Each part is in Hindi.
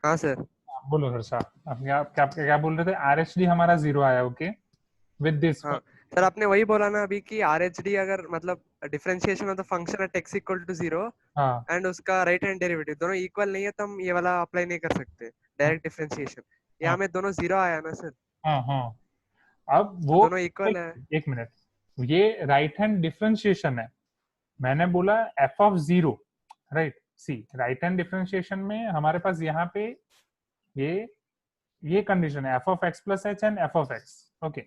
हाँ सर। बोलो हर्षा, आप क्या क्या क्या बोल रहे थे? आरएचडी हमारा 0 आया, ओके, विद दिस। हाँ सर, आपने वही बोला ना अभी कि आर एच डी अगर मतलब differentiation of the function at x equal to zero हाँ एंड उसका राइट हैंड डेरिवेटिव दोनों इक्वल नहीं है तो हम ये वाला अप्लाई नहीं कर सकते हाँ डायरेक्ट डिफरेंशिएशन। हाँ यहाँ में दोनों जीरो आया ना सर, हाँ हाँ। अब तो वो दोनों इक्वल एक, है। एक मिनट, ये राइट हैंड डिफरेंशिएशन है। मैंने बोला f of zero, right. See right hand differentiation में हमारे पास यहाँ पे ये ये कंडीशन है, f of x plus h and f of x, okay.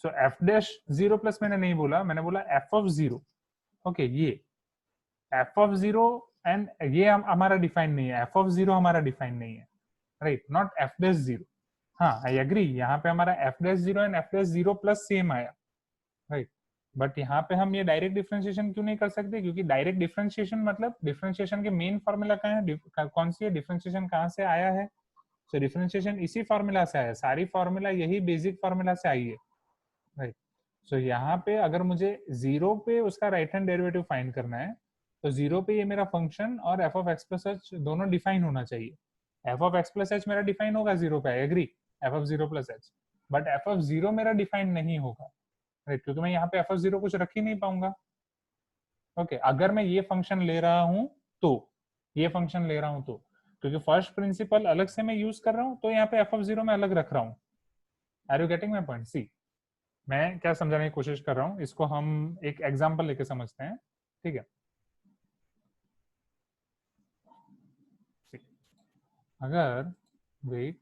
So f dash zero plus मैंने नहीं बोला, मैंने बोला एफ ऑफ जीरो, ओके। ये एफ ऑफ जीरो एंड ये हमारा डिफाइन नहीं है, एफ ऑफ जीरो हमारा डिफाइन नहीं है, right, not f dash zero. हाँ आई एग्री, यहाँ पे हमारा F dash zero and F dash zero plus same आया, राइट। बट यहाँ पे हम ये डायरेक्ट डिफरेंशिएशन क्यों नहीं कर सकते? क्योंकि डायरेक्ट डिफरेंशिएशन मतलब डिफरेंशिएशन के मेन फॉर्मूला कहाँ है, कौन सी है डिफरेंशिएशन, कहाँ से आया है? तो डिफरेंशिएशन इसी फॉर्मूला से आया है, सारी फॉर्मूला यही बेसिक फॉर्मूला से आई है, राइट। सो यहाँ पे अगर मुझे जीरो पे उसका राइट हैंड डेरिवेटिव फाइंड करना है, तो जीरो पे ये मेरा फंक्शन और f of x plus h दोनों डिफाइन होना चाहिए। F of x plus h मेरा डिफाइन होगा जीरो पे, I agree, f of zero plus h. But f of zero मेरा डिफाइन नहीं होगा, राइट, क्योंकि मैं यहाँ पे एफ ऑफ जीरो कुछ रख ही नहीं पाऊंगा, ओके। अगर मैं ये फंक्शन ले रहा हूँ तो, ये फंक्शन ले रहा हूँ तो, क्योंकि फर्स्ट प्रिंसिपल अलग से मैं यूज कर रहा हूँ, तो यहाँ पे एफ ऑफ जीरो में अलग रख रहा हूँ। Are you getting my point? See मैं क्या समझाने की कोशिश कर रहा हूँ, इसको हम एक एग्जाम्पल लेके समझते हैं, ठीक है। अगर वेट,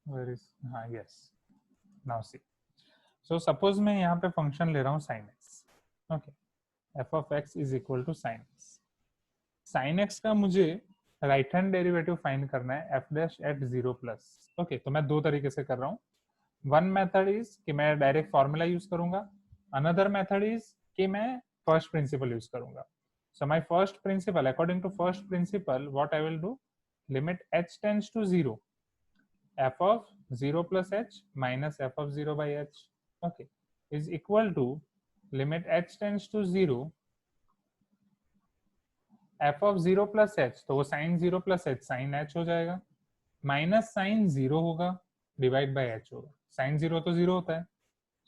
वेर इज, हाँ yes, now see. So suppose मैं यहाँ पे फंक्शन ले रहा हूँ sine x, okay. F of x is equal to sine x. Sine x का मुझे राइट हैंड डेरिवेटिव फाइंड करना है f dash at zero plus, okay. तो मैं दो तरीके से कर रहा हूँ। वन मेथड इज कि मैं डायरेक्ट फॉर्मूला यूज करूंगा, अनदर मेथड इज कि मैं फर्स्ट प्रिंसिपल यूज करूंगा। So my first principle, according to first principle what I will do, limit h tends to zero, f of 0 plus h minus f of 0 by h, okay, is equal to limit h tends to 0, f of 0 plus h, तो वो sin 0 plus h sin h हो जाएगा, माइनस साइन जीरो होगा, डिवाइड बाय h होगा, साइन जीरो तो जीरो होता है,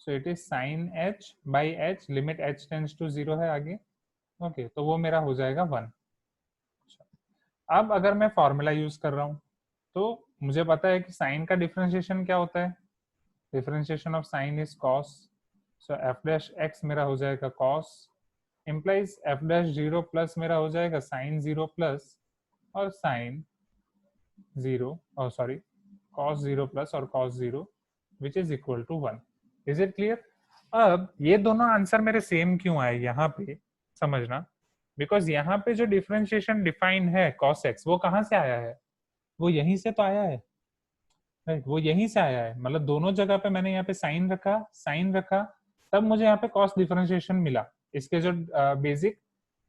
so it is sine h by h, limit h tends to zero है आगे, ओके, तो वो मेरा हो जाएगा 1। अब अगर मैं फॉर्मूला यूज कर रहा हूँ, तो मुझे पता है कि साइन का डिफरेंशिएशन क्या होता है, differentiation of sine is cos, so f dash x मेरा हो जाएगा cos, implies f dash zero plus मेरा हो जाएगा साइन जीरो प्लस और साइन जीरो, और सॉरी कॉस जीरो प्लस और cos zero, which is equal to 1। Is it clear? अब ये दोनों आंसर मेरे सेम क्यों आए यहाँ पे, समझना, बिकॉज यहाँ पे जो डिफरेंशिएशन डिफाइन है कॉस एक्स, वो कहाँ से आया है? वो यहीं से तो आया है, राइट, वो यहीं से आया है। मतलब दोनों जगह पे मैंने यहाँ पे साइन रखा, तब मुझे यहाँ पे कॉस्ट डिफरेंशिएशन मिला, इसके जो बेसिक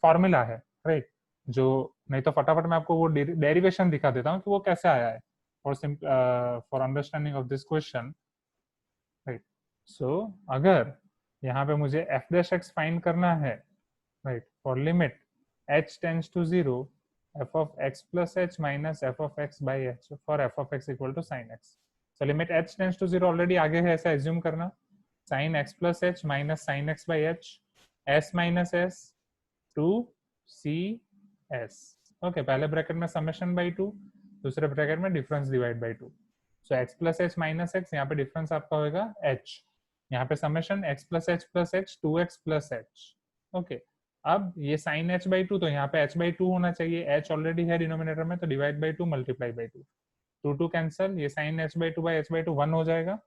फॉर्मूला है, राइट। जो नहीं तो फटाफट मैं आपको वो डेरिवेशन दिखा देता हूँ कि वो कैसे आया है, for understanding of this question, right. So अगर यहाँ पे मुझे एफ डैश एक्स फाइंड करना है, right, for limit h tends to zero, f of x plus h minus f of x by h for f of x equal to sin x. So limit h tends to zero already आगे है, ऐसा एज्यूम करना, sin x plus h minus sin x by h, s minus s to c s, okay. पहले ब्रैकेट में समेशन बाई टू, दूसरे ब्रैकेट में difference divide by to. So x plus H minus x, यहाँ पे डिफरेंस आपका होगा h, यहाँ पे summation x plus H two x plus H, okay. अब ये साइन एच बाई टू, तो यहाँ पे एच बाई टू होना चाहिए, एच ऑलरेडी है डिनोमिनेटर में, तो divide by two multiply by two, two two cancel, ये sine h by two by h by two 1 हो जाएगा।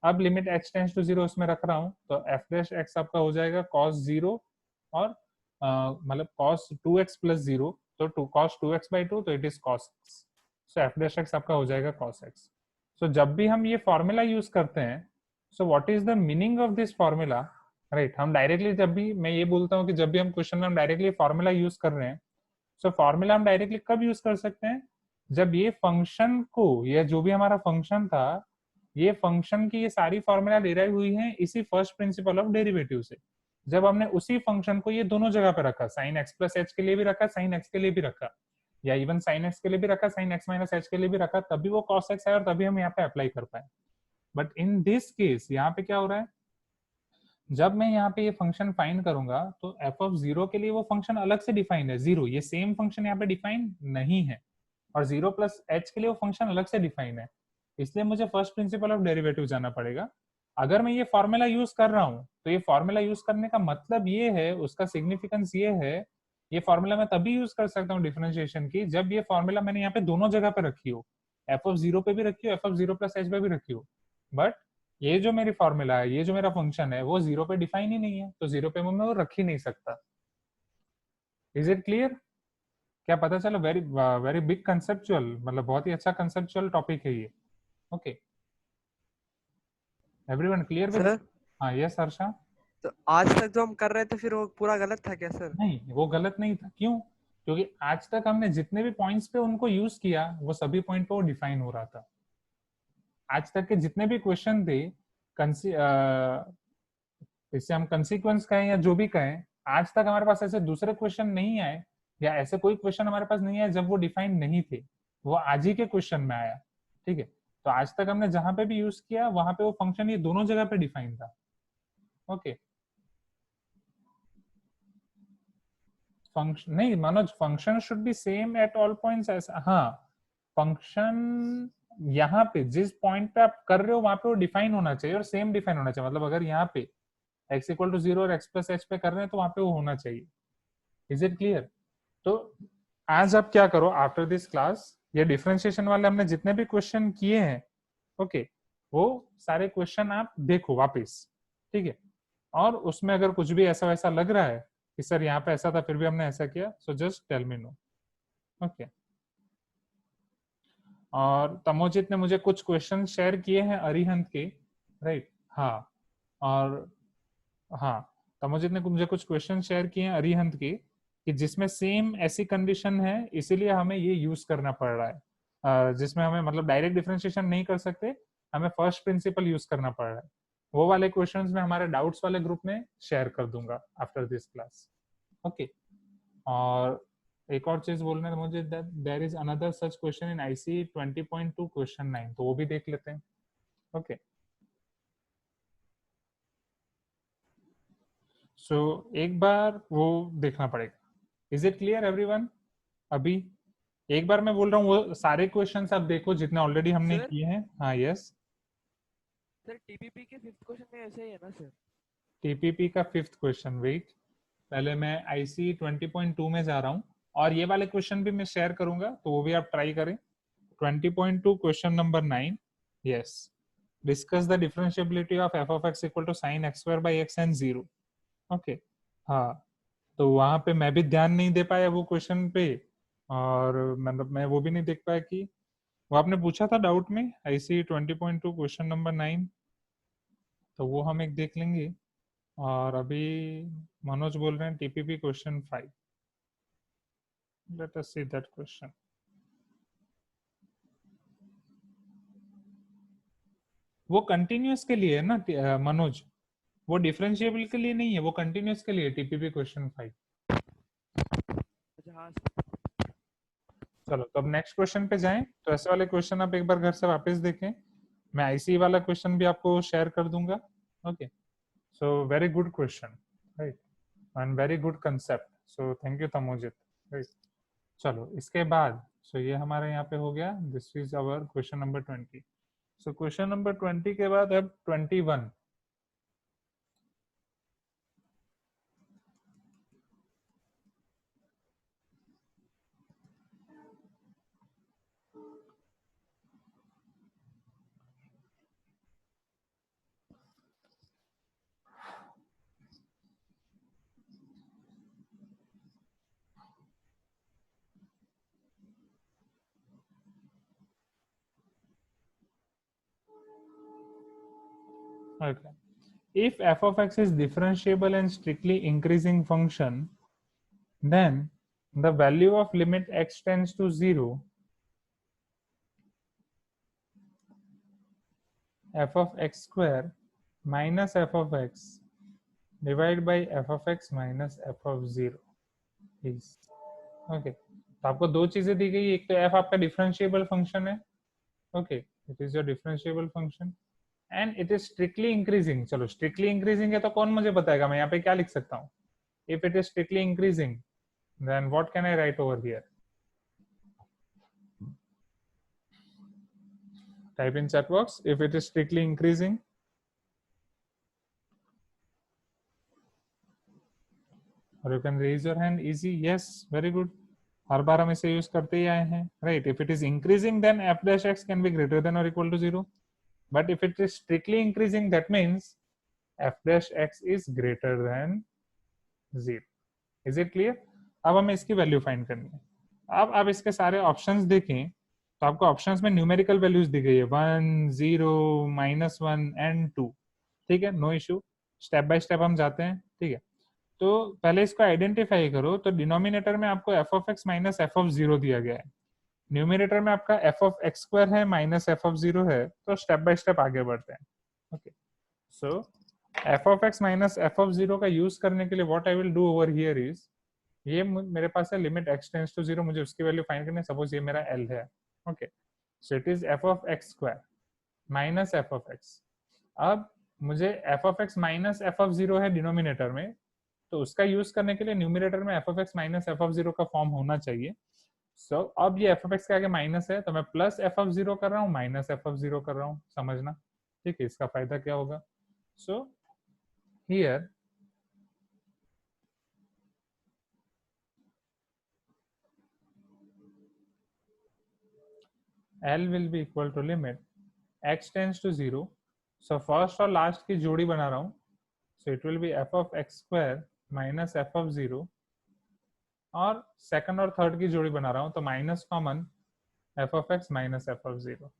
अब limit h tends to zero उसमें रख रहा हूँ, तो एफ डैश एक्स आपका हो जाएगा कॉस जीरो, और मतलब cos two x plus zero, तो two cos two x by two, तो it is cos x, so f dash x आपका हो जाएगा कॉस एक्स। सो जब भी हम ये फॉर्मूला यूज करते हैं, so what is the meaning of this formula, right, हम डायरेक्टली, जब भी मैं ये बोलता हूँ कि जब भी हम क्वेश्चन में हम डायरेक्टली फॉर्मूला यूज कर रहे हैं, सो फॉर्मूला हम डायरेक्टली कब यूज कर सकते हैं, जब ये फंक्शन को, या जो भी हमारा फंक्शन था, ये फंक्शन की ये सारी फॉर्मूला डिराइव हुई है इसी फर्स्ट प्रिंसिपल ऑफ डेरिवेटिव से, जब हमने उसी फंक्शन को ये दोनों जगह पे रखा, साइन एक्स प्लस एच के लिए भी रखा, साइन एक्स के लिए भी रखा, या इवन sin x के लिए भी रखा, sin x माइनस h के लिए भी रखा, तभी वो cos x है और तभी हम यहाँ पे अप्लाई कर पाए। बट इन दिस केस यहाँ पे क्या हो रहा है, जब मैं यहाँ पे ये फंक्शन फाइंड करूंगा तो एफ ऑफ जीरो के लिए वो फंक्शन अलग से डिफाइंड है, जीरो, ये सेम फंक्शन यहाँ पे डिफाइंड नहीं है, और जीरो प्लस एच के लिए वो फंक्शन अलग से डिफाइंड है। इसलिए मुझे फर्स्ट प्रिंसिपल ऑफ डेरिवेटिव जाना पड़ेगा। अगर मैं ये फॉर्मूला यूज कर रहा हूँ तो ये फॉर्मूला यूज करने का मतलब ये है, उसका सिग्निफिकेंस ये है, ये फॉर्मूला मैं तभी यूज कर सकता हूँ डिफरेंशिएशन की जब ये फॉर्मूला मैंने यहाँ पे दोनों जगह पे रखी हो, एफ ऑफ जीरो पे भी रखी हो, F of zero plus H पे भी रखी हो। बट ये जो मेरी फॉर्मूला है, ये जो मेरा फंक्शन है, वो जीरो पे डिफाइन ही नहीं है, तो जीरो पे मैं वो रख ही नहीं सकता। Is it clear? क्या पता चला? वेरी वेरी बिग कंसेप्चुअल, मतलब बहुत ही अच्छा कंसेप्चुअल टॉपिक है ये। Okay, everyone clear with? Sir हाँ, यस हर्षा। तो आज तक जो हम कर रहे थे फिर वो पूरा गलत था क्या सर? नहीं, वो गलत नहीं था। क्यों? क्योंकि आज तक हमने जितने भी पॉइंट्स पे उनको यूज किया, वो सभी पॉइंट पे वो डिफाइन हो रहा था। आज तक के जितने भी क्वेश्चन थे, इससे हम कंसीक्वेंस कहें या जो भी कहें, आज तक हमारे पास ऐसे दूसरे क्वेश्चन नहीं आए, या ऐसे कोई क्वेश्चन हमारे पास नहीं आए जब वो डिफाइंड नहीं थे, वो आज ही के क्वेश्चन में आया। ठीक है, तो आज तक हमने जहां पे भी यूज किया वहां पे वो फंक्शन ये दोनों जगह पे डिफाइन था। ओके, फंक्शन नहीं Manoj, function should be same at all points, ऐसा? हाँ, फंक्शन यहाँ पे जिस पॉइंट पे आप कर रहे हो वहां पे वो डिफाइन होना चाहिए और सेम डिफाइन होना चाहिए। मतलब अगर यहाँ पे x इक्वल टू जीरो और x प्लस एच पे कर रहे हैं तो वहां पे वो होना चाहिए। Is it clear? तो आज आप क्या करो, आफ्टर दिस क्लास ये डिफरेंशिएशन वाले हमने जितने भी क्वेश्चन किए हैं, ओके, वो सारे क्वेश्चन आप देखो वापस, ठीक है? और उसमें अगर कुछ भी ऐसा वैसा लग रहा है कि सर यहाँ पे ऐसा था फिर भी हमने ऐसा किया, so just tell me no. Okay, और तमोजित ने मुझे कुछ क्वेश्चन शेयर किए हैं अरिहंत के, राइट? हाँ, और हाँ, तमोजित ने मुझे कुछ क्वेश्चन शेयर किए हैं अरिहंत के, कि जिसमें सेम ऐसी कंडीशन है, इसीलिए हमें ये यूज करना पड़ रहा है, जिसमें हमें मतलब डायरेक्ट डिफरेंशिएशन नहीं कर सकते, हमें फर्स्ट प्रिंसिपल यूज करना पड़ रहा है। वो वाले क्वेश्चंस में हमारे डाउट्स वाले ग्रुप में शेयर कर दूंगा आफ्टर दिस क्लास। ओके, और एक और चीज बोलने में मुझे, there is another such question in IC 20.2 question 9, तो वो भी देख लेते हैं। ओके, सो एक बार वो देखना पड़ेगा। Is it clear everyone? अभी एक बार मैं बोल रहा हूँ वो सारे क्वेश्चंस आप देखो जितने ऑलरेडी हमने सर किए हैं। हाँ, यस। सर टीपीपी के फिफ्थ क्वेश्चन में ऐसे ही है ना सर? टीपीपी का फिफ्थ क्वेश्चन, वेट, पहले मैं आईसी 20.2 में जा रहा हूँ, और ये वाले क्वेश्चन भी मैं शेयर करूंगा, तो वो भी आप ट्राई करें। 20.2 question number 9, yes, discuss the differentiability of f of x equal to sine x square by x and zero. Okay, हाँ, तो वहां पे मैं भी ध्यान नहीं दे पाया वो क्वेश्चन पे, और मतलब मैं वो भी नहीं देख पाया कि वो आपने पूछा था डाउट में, आईसी 20.2 क्वेश्चन नंबर 9, तो वो हम एक देख लेंगे। और अभी मनोज बोल रहे हैं TPP question 5, let us see that question. वो कंटिन्यूअस के लिए है ना मनोज, वो डिफरेंशिएबल के लिए नहीं है, वो कंटिन्यूअस के लिए टीपीपी क्वेश्चन 5। अच्छा हाँ चलो, तो अब नेक्स्ट क्वेश्चन पे जाएं। तो ऐसे वाले क्वेश्चन आप एक बार घर से वापस देखें, मैं आईसी वाला क्वेश्चन भी आपको शेयर कर दूंगा। Okay, so very good question, right, and very good concept, so thank you Tamojit, right. चलो, इसके बाद सो ये हमारे यहाँ पे हो गया, this is our question number 20। So question number 20 के बाद अब 21। Okay. If f of x is differentiable and strictly increasing function, then the value of limit x tends to 0, f of x square minus f of x divided by f of x minus f of 0 is, okay, तो आपको दो चीजें दी गई, एक तो एफ आपका डिफरेंशिएबल फंक्शन है, okay, it is your differentiable function and it is strictly increasing. चलो स्ट्रिक्टली इंक्रीजिंग है तो कौन मुझे बताएगा, मैं यहाँ पे क्या लिख सकता हूँ, if it is strictly increasing then what can I write over here? Type in chat box if it is strictly increasing. Or you can raise your hand easy. Yes, very good. हर बार हम इसे यूज करते ही आए हैं, right? If it is increasing, then f dash x can be greater than or equal to 0. But if it is strictly increasing, that means f dash x is greater than 0. Is it clear? अब हमें इसकी वैल्यू फाइंड करनी है। अब आप इसके सारे ऑप्शंस देखें तो आपको ऑप्शंस में न्यूमेरिकल वैल्यूज दी गई है 1 0 -1 एंड 2, ठीक है, no issue, step by step हम जाते हैं, ठीक है। तो पहले इसको आइडेंटिफाई करो, तो डिनोमिनेटर में आपको F of x minus f of zero दिया गया है, न्यूमिनेटर में आपका एफ ऑफ एक्स स्क्वायर है माइनस एफ ऑफ जीरो है, तो स्टेप बाय स्टेप आगे बढ़ते हैं, okay. So f of x minus f of zero का यूज करने के लिए what I will do over here is, ये मेरे पास है लिमिट x टेंड्स टू 0, मुझे उसकी वैल्यू फाइंड करनी है, सपोज ये मेरा l है, okay. So it is f of x square minus f of x। अब मुझे f of x minus f of 0 है डिनोमिनेटर में, तो उसका यूज करने के लिए न्यूमिनेटर में f of x minus f of 0 का फॉर्म होना चाहिए। सो अब ये f ऑफ x के आगे माइनस है, तो मैं प्लस f ऑफ 0 कर रहा हूँ माइनस f ऑफ 0 कर रहा हूँ, समझना, ठीक है। इसका फायदा क्या होगा, so here L will be equal to limit x tends to 0. So first और लास्ट की जोड़ी बना रहा हूँ, so it will be f of x square minus f of 0, और सेकंड और थर्ड की जोड़ी बना रहा हूँ, तो minus common f of x minus f of 0,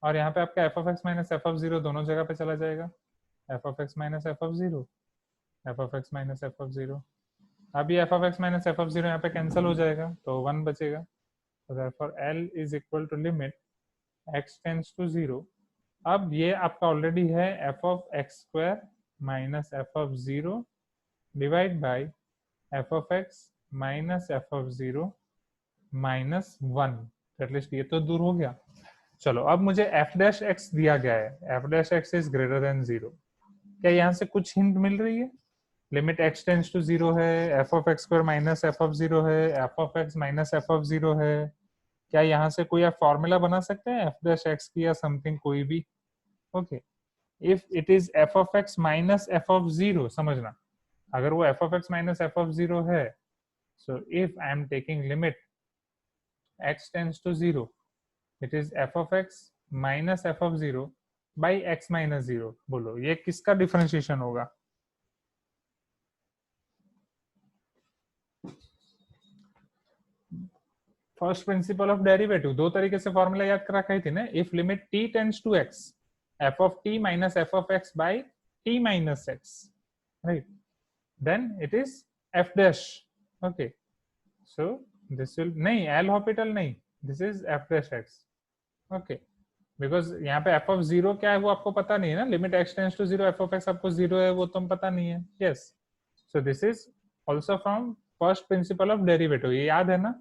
और यहाँ पे आपका f of x minus f of 0 दोनों जगह पे चला जाएगा, f of x minus f of 0, f of x minus f of 0। अब ये f of x minus f of 0 यहाँ पे कैंसिल हो जाएगा, तो 1 बचेगा। So therefore L is equal to limit x tends to 0। अब ये आपका ऑलरेडी है f of x square minus f of 0 divide by f of x minus f of 0 minus 1, at least ये तो दूर हो गया। चलो अब मुझे f dash x दिया गया है, f dash x is greater than 0। क्या यहाँ से कुछ हिंट मिल रही है, लिमिट x टेंड्स टू 0 है, f of x square minus f of 0 है, f of x minus f of 0 है, क्या यहाँ से कोई आप फॉर्मूला बना सकते हैं f dash x की या समथिंग कोई भी, okay. If it is f of x minus f of 0, समझना, अगर वो f of x minus f of 0 है, so if I am taking limit x tends to 0, it is f of x minus f of 0 by x minus 0। बोलो ये किसका डिफरेंशिएशन होगा, फर्स्ट प्रिंसिपल ऑफ डेरिवेटिव। दो तरीके से फॉर्मूला याद कर रखा थी ना, if limit t tends to x, f of t minus f of x by t minus x, right, then it is f dash, okay। so this will नहीं, L Hospital नहीं, this is f dash x, okay, because यहाँ पे f of 0 क्या है वो आपको पता नहीं है ना, limit x tends to 0, f of x आपको 0 है वो तुम पता नहीं है, yes। so this is also from first principle of derivative, ये याद है ना,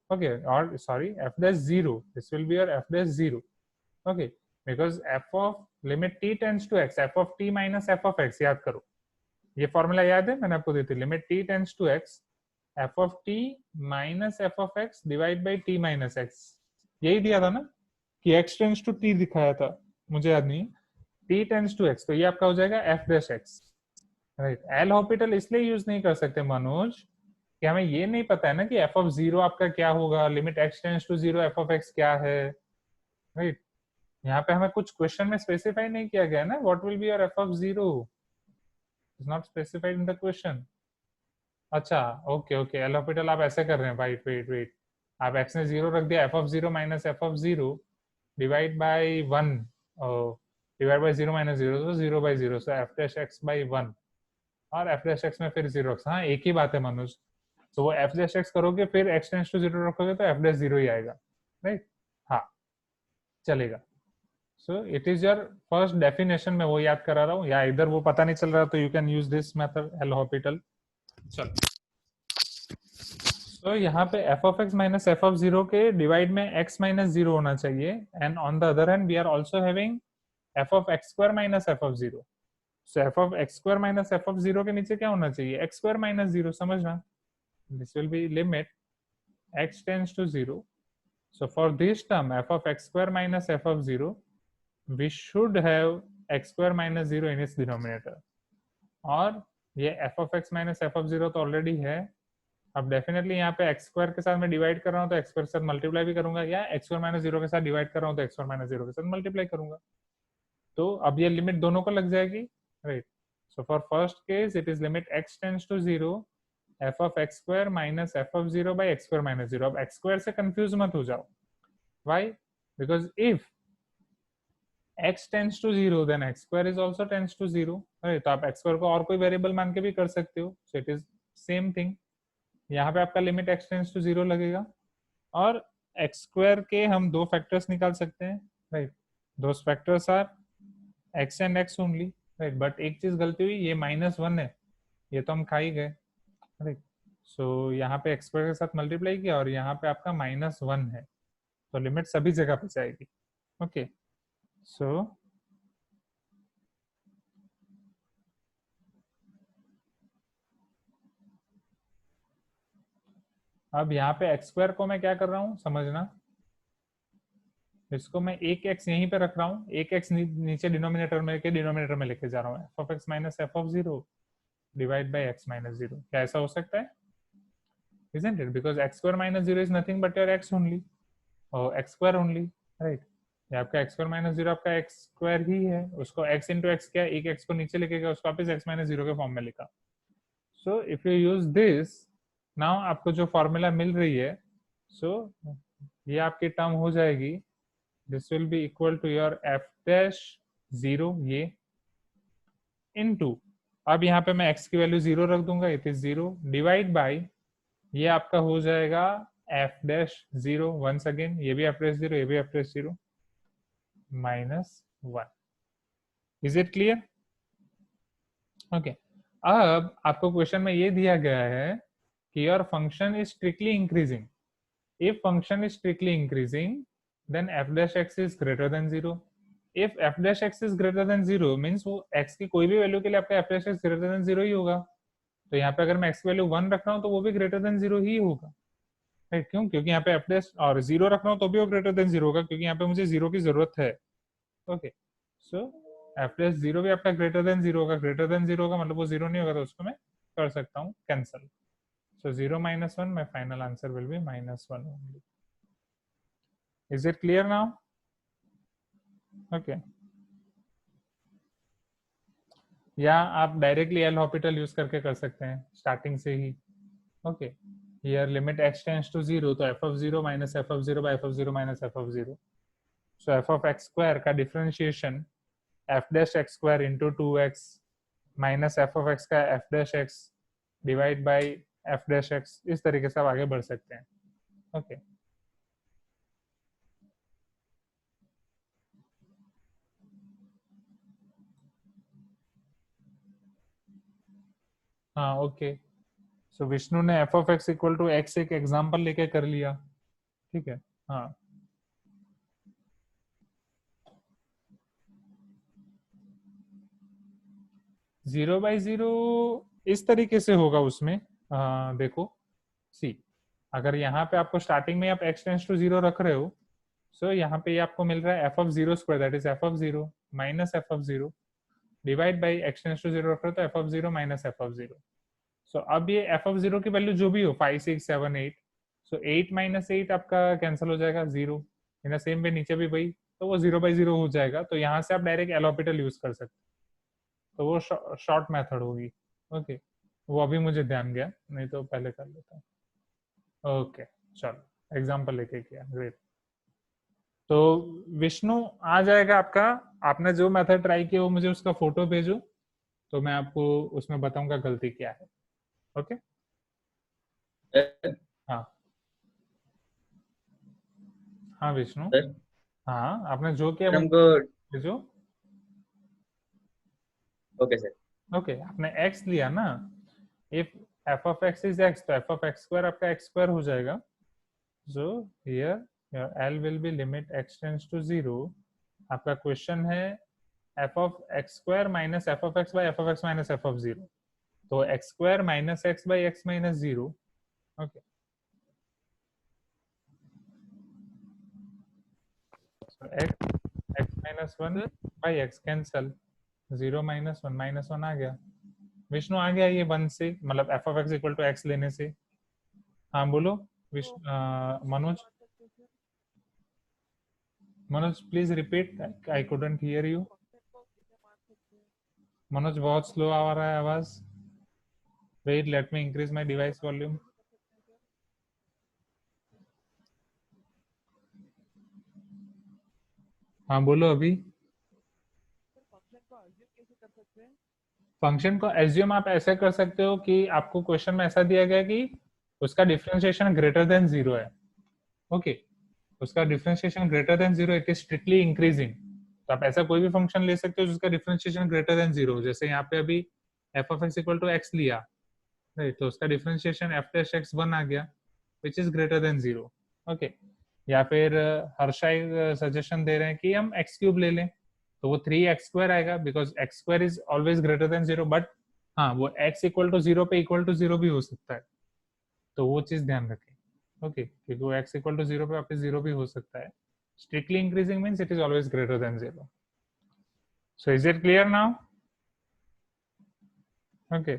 okay, or sorry, f dash 0, this will be your f dash 0, okay, because f of limit t tends to x, f of t minus f of x, याद करो ये फॉर्मूला याद है, मैंने आपको दी थी, limit t tends to x, f of t minus f of x divide bye t minus x, यही दिया था ना कि x tends to t दिखाया था, मुझे याद नहीं, t tends to x, तो ये आपका हो जाएगा f dash x, right. L hospital इसलिए यूज नहीं कर सकते मनोज कि हमें ये नहीं पता है ना कि f of 0 आपका क्या होगा, limit x tends to 0 f of x क्या है, राइट। यहाँ पे हमें कुछ क्वेश्चन में स्पेसिफाई नहीं किया गया ना, what will be your f of 0 is not specified in the question. अच्छा ओके ओके, एल हॉस्पिटल आप ऐसे कर रहे हैं, वेट वेट वेट, आप x ने 0 रख दिया, f of 0 minus f of 0 divide by 1, divide by 0 minus 0, तो 0 bye 0, so f dash x bye 1, और f dash x में फिर 0 रखा, हाँ एक ही बात है मनोज, तो वो f dash x करोगे फिर x टेंड्स टू 0 रखोगे तो f dash 0 ही आएगा, राइट, हाँ चलेगा। सो it is your first definition, में वो याद करा रहा हूँ, या इधर वो पता नहीं चल रहा तो you can use this method L'Hospital. चलो तो यहाँ पे f of x minus f of zero के डिवाइड में एक्स माइनस जीरो होना चाहिए, and on the other hand we are also having f of x square minus f of zero. So f of x square minus f of zero के नीचे क्या होना चाहिए, एक्स स्क्वायर माइनस जीरो. समझना, this will be limit x tends to 0. So for this term f of x square minus f of 0, we should have x square minus 0 in its denominator. और ये f of x minus f of 0 तो ऑलरेडी है. अब डेफिनेटली यहाँ पे x स्क्वायर के साथ मैं डिवाइड कर रहा हूँ तो x स्क्वायर के साथ मल्टीप्लाई भी करूंगा, या x स्क्वायर माइनस 0 के साथ डिवाइड कर रहा हूँ तो x स्क्वायर माइनस 0 के साथ मल्टीप्लाई करूंगा. तो अब ये लिमिट दोनों को लग जाएगी, right. So for first case it is limit x tends to 0 f of x square minus f of 0 by x square minus 0. अब x square से कंफ्यूज मत हो जाओ. Why? Because if x tends to 0 then x square is also tends to 0. right? तो आप x square को और कोई वेरिएबल मान के भी कर सकते हो. So it is same thing. यहाँ पे आपका लिमिट x tends to 0 लगेगा, और x square के हम दो फैक्टर्स निकाल सकते हैं, right. Those factors are x and x only, right. But एक चीज गलती हुई, ये -1 है, ये तो हम खा ही गए, राइट. सो यहाँ पे एक्स स्क्वायर के साथ मल्टीप्लाई किया और यहाँ पे आपका -1 है, तो लिमिट सभी जगह पे जाएगी. ओके, सो अब यहाँ पे एक्स स्क्वायर को मैं क्या कर रहा हूँ समझना, इसको मैं एक एक्स यहीं पे रख रहा हूँ, एक एक्स नीचे डिनोमिनेटर में के डिनोमिनेटर में लेके जा रहा हूँ. F of x minus f of 0 divide by x minus 0. क्या ऐसा हो सकता है? Isn't it? Because x square minus 0 is nothing but your x only, or x square only, right? ये आपका x square minus 0 आपका x square ही है, उसको x into x क्या, एक x को नीचे लेके गया, उसको वापस x minus 0 के फॉर्म में लिखा. So if you use this, now आपको जो फॉर्मूला मिल रही है, so ये आपकी टर्म हो जाएगी, this will be equal to your f dash 0 ये into, अब यहाँ पे मैं x की वैल्यू 0 रख दूंगा, it is 0 डिवाइड बाई ये आपका हो जाएगा f डैश 0 वंस अगेन, ये भी f डैश 0, ये भी f dash 0 -1. Is it clear? Okay, अब आपको क्वेश्चन में ये दिया गया है कि your function is strictly increasing. If function is strictly increasing then f dash x is greater than 0. इफ f dash x is greater than 0 means वो x की कोई भी वैल्यू के लिए आपका f dash x greater than 0 ही होगा. तो यहाँ पे अगर मैं x की वैल्यू 1 रख रहा हूँ तो वो भी ग्रेटर देन 0 ही होगा, राइट. क्यों? क्योंकि यहाँ पे f डैश और 0 रख रहा हूँ तो भी वो ग्रेटर देन 0 होगा, क्योंकि यहाँ पे मुझे 0 की जरूरत है. ओके, सो f डैश 0 भी आपका ग्रेटर देन 0 होगा. ग्रेटर देन 0 होगा मतलब वो 0 नहीं होगा, तो उसको मैं कर सकता हूँ cancel. So 0 -1, my final answer will be -1 only. Is it clear now? Okay, या आप डायरेक्टली एल हॉपिटल यूज करके कर सकते हैं स्टार्टिंग से ही. Okay, here limit x tends to 0, तो f of 0 minus f of 0 by f of 0 minus f of 0. So f of x square का differentiation f dash x square into 2x minus f of x का f dash x divide by f dash x, इस तरीके से आप आगे बढ़ सकते हैं. ओके, हाँ ओके. सो विष्णु ने f of x equal to x एक एग्जांपल लेके कर लिया, ठीक है. हाँ, जीरो बाई जीरो इस तरीके से होगा उसमें. देखो सी, अगर यहाँ पे आपको स्टार्टिंग में आप x टेंड्स टू 0 रख रहे हो, सो यहाँ पे आपको मिल रहा है f of 0 square, that is f of 0 minus f of 0 divide by x tends to 0 रख रहे हो तो f of 0 minus f of 0. So अब ये f of 0 की वैल्यू जो भी हो 5 6 7 8, सो 8 माइनस 8 आपका कैंसिल हो जाएगा 0. इन द सेम वे नीचे भी वही, तो वो 0 बाई 0 हो जाएगा. तो यहाँ से आप डायरेक्ट एल हॉपिटल यूज कर सकते, तो वो शॉर्ट मेथड होगी. ओके, वो अभी मुझे ध्यान गया, नहीं तो पहले कर लेता हूँ. ओके, चलो एग्जांपल लेके किया, ग्रेट. तो विष्णु आ जाएगा आपका, आपने जो मेथड ट्राई किया वो मुझे उसका फोटो भेजो, तो मैं आपको उसमें बताऊंगा गलती क्या है. ओके, हाँ हाँ विष्णु, सर हाँ आपने जो किया हमको भेजो. Okay sir. ओके, आपने x लिया ना, if f of x is x, तो एफ ऑफ एक्स स्क्वायर आपका एक्स स्क्वायर हो जाएगा. So here your l will be limit x tends to 0. आपका क्वेश्चन है f of x square minus f of x by f of x minus f of 0. तो x square minus x by x minus 0. Okay, so x minus 1 by x cancel, 0 minus 1 आ गया. विष्णु आ गया ये 1 से, मतलब f of x equal to x लेने से. हाँ बोलो Manoj. Manoj please repeat, I couldn't hear you. Manoj बहुत स्लो आ रहा है आवाज. Wait, let me increase my device volume. हाँ बोलो अभी. फंक्शन को एज्यूम आप ऐसे कर सकते हो कि आपको क्वेश्चन में ऐसा दिया गया कि उसका डिफरेंशिएशन ग्रेटर देन 0 है. ओके, उसका differentiation greater than 0, it is strictly increasing. तो आप ऐसा कोई भी फंक्शन ले सकते हो जिसका डिफरेंशिएशन ग्रेटर देन 0. जैसे यहाँ पे अभी f of x equal to x लिया, राइट, तो उसका डिफरेंशिएशन एफ डैश एक्स 1 आ गया which is greater than 0. Okay, या फिर हर्षाई सजेशन दे रहे हैं कि हम एक्स क्यूब ले लें, तो वो 3x स्क्वायर आएगा because x square is always greater than 0. But हाँ, वो x इक्वल टू 0 पे इक्वल टू 0 भी हो सकता है, तो वो चीज ध्यान रखें. ओके, क्योंकि वो x इक्वल टू 0 पे वापस 0 भी हो सकता है. Strictly increasing means it is always greater than 0. So is it clear now? Okay,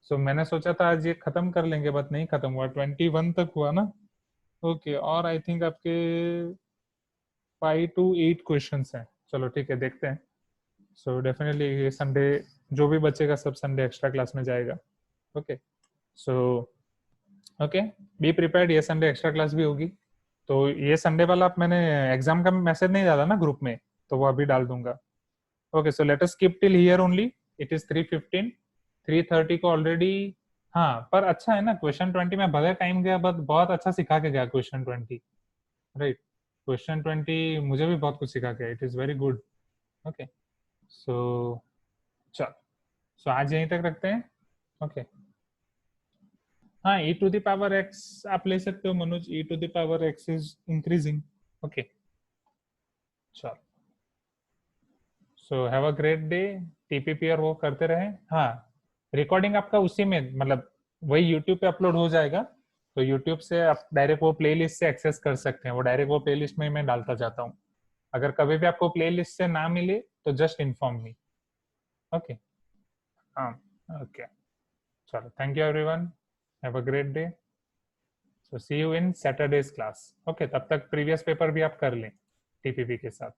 so मैंने सोचा था आज ये खत्म कर लेंगे, बट नहीं खत्म हुआ, 21 तक हुआ ना. ओके, और आई थिंक आपके 5 to 8 क्वेश्चंस हैं. चलो ठीक है, देखते हैं. सो डेफिनेटली ये संडे जो भी बचेगा सब संडे एक्स्ट्रा क्लास में जाएगा. Okay, so okay, be prepared, ये संडे एक्स्ट्रा क्लास भी होगी. तो ये संडे वाला मैंने एग्जाम का मैसेज नहीं डाला ना ग्रुप में, तो वो अभी डाल दूंगा. Okay, so let us skip till here only. It is 3:15. 3:30 को ऑलरेडी. हाँ, पर अच्छा है ना, क्वेश्चन 20 में भले टाइम गया बट बहुत अच्छा सिखा के गया क्वेश्चन 20. राइट, क्वेश्चन 20 मुझे भी बहुत कुछ सिखा गया. It is very good. Okay, so चल, सो आज यहीं तक रखते हैं. ओके, हाँ, e to the power x आप ले सकते हो Manoj. e to the power x is increasing. Okay, चल, so have a great day. TPP और वो करते रहे. हाँ, रिकॉर्डिंग आपका उसी में, मतलब वही यूट्यूब पे अपलोड हो जाएगा, तो यूट्यूब से आप डायरेक्ट वो प्लेलिस्ट से एक्सेस कर सकते हैं. वो डायरेक्ट वो प्लेलिस्ट में मैं डालता जाता हूँ. अगर कभी भी आपको प्लेलिस्ट से ना मिले तो जस्ट इन्फॉर्म मी. ओके, हाँ, ओके, चलो, thank you everyone. Have a great day. So see you in Saturday's class. Okay, तब तक प्रीवियस पेपर भी आप कर लें टीपीपी के साथ.